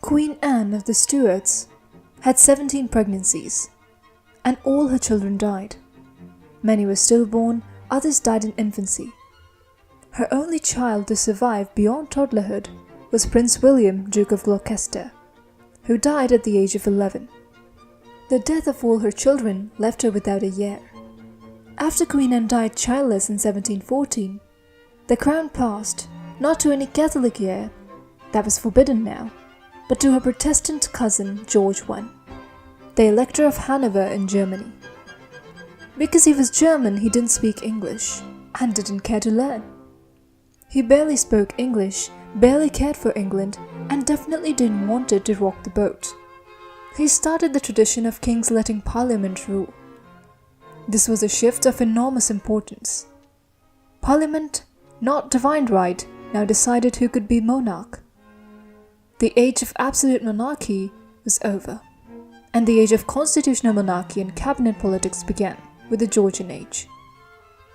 Queen Anne of the Stuarts had 17 pregnancies, and all her children died. Many were stillborn, others died in infancy. Her only child to survive beyond toddlerhood was Prince William, Duke of Gloucester, who died at the age of 11. The death of all her children left her without a heir. After Queen Anne died childless in 1714, the crown passed not to any Catholic heir, that was forbidden now, but to her Protestant cousin George I, the Elector of Hanover in Germany. Because he was German, he didn't speak English and didn't care to learn. He barely spoke English, barely cared for England, and definitely didn't want it to rock the boat. He started the tradition of kings letting Parliament rule. This was a shift of enormous importance. Parliament, not divine right, now decided who could be monarch. The age of absolute monarchy was over, and the age of constitutional monarchy and cabinet politics began with the Georgian age.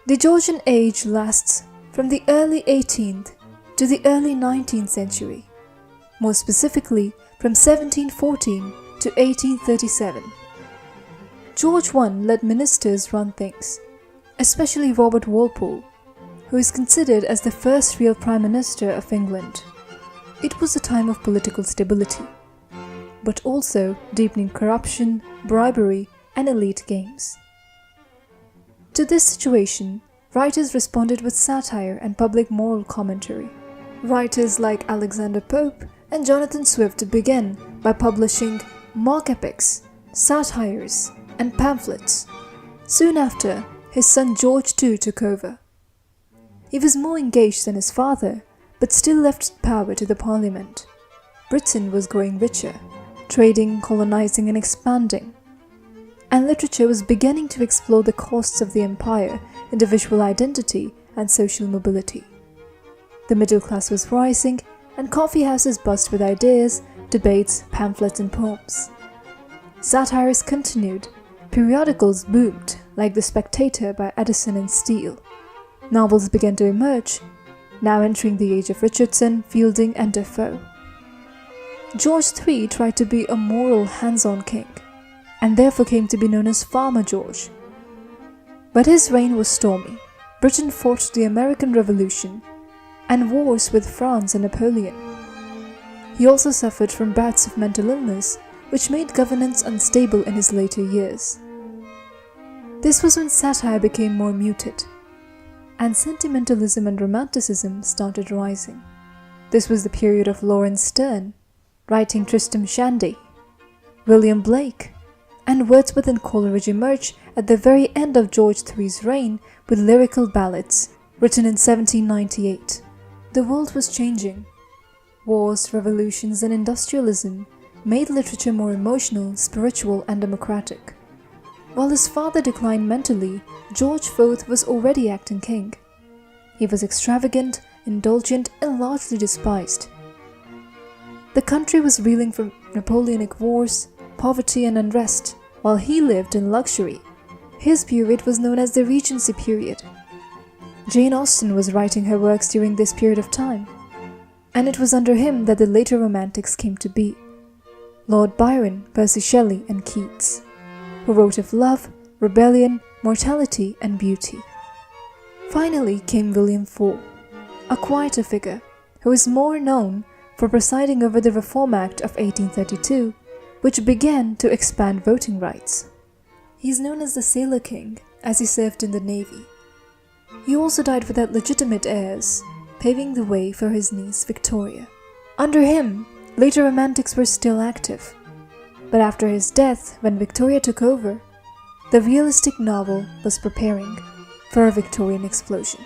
The Georgian age lasts from the early 18th to the early 19th century, more specifically from 1714 to 1837. George I let ministers run things, especially Robert Walpole, who is considered as the first real Prime Minister of England. It was a time of political stability, but also deepening corruption, bribery, and elite games. To this situation, writers responded with satire and public moral commentary. Writers like Alexander Pope and Jonathan Swift began by publishing mock epics, satires, and pamphlets. Soon after, his son George II took over. He was more engaged than his father, but still left power to the Parliament. Britain was growing richer, trading, colonizing, and expanding. And literature was beginning to explore the costs of the empire, individual identity, and social mobility. The middle class was rising, and coffee houses buzzed with ideas, debates, pamphlets, and poems. Satires continued. Periodicals boomed, like The Spectator by Addison and Steele. Novels began to emerge, now entering the age of Richardson, Fielding, and Defoe. George III tried to be a moral, hands-on king, and therefore came to be known as Farmer George. But his reign was stormy. Britain fought the American Revolution and wars with France and Napoleon. He also suffered from bouts of mental illness, which made governance unstable in his later years. This was when satire became more muted, and sentimentalism and romanticism started rising. This was the period of Lawrence Sterne, writing Tristram Shandy. William Blake and Wordsworth and Coleridge emerged at the very end of George III's reign with lyrical ballads, written in 1798. The world was changing. Wars, revolutions, and industrialism made literature more emotional, spiritual, and democratic. While his father declined mentally, George IV was already acting king. He was extravagant, indulgent, and largely despised. The country was reeling from Napoleonic wars, poverty, and unrest, while he lived in luxury. His period was known as the Regency period. Jane Austen was writing her works during this period of time, and it was under him that the later Romantics came to be. Lord Byron, Percy Shelley, and Keats, who wrote of love, rebellion, mortality, and beauty. Finally came William IV, a quieter figure who is more known for presiding over the Reform Act of 1832, which began to expand voting rights. He is known as the Sailor King, as he served in the Navy. He also died without legitimate heirs, paving the way for his niece Victoria. Under him, later Romantics were still active, but after his death, when Victoria took over, the realistic novel was preparing for a Victorian explosion.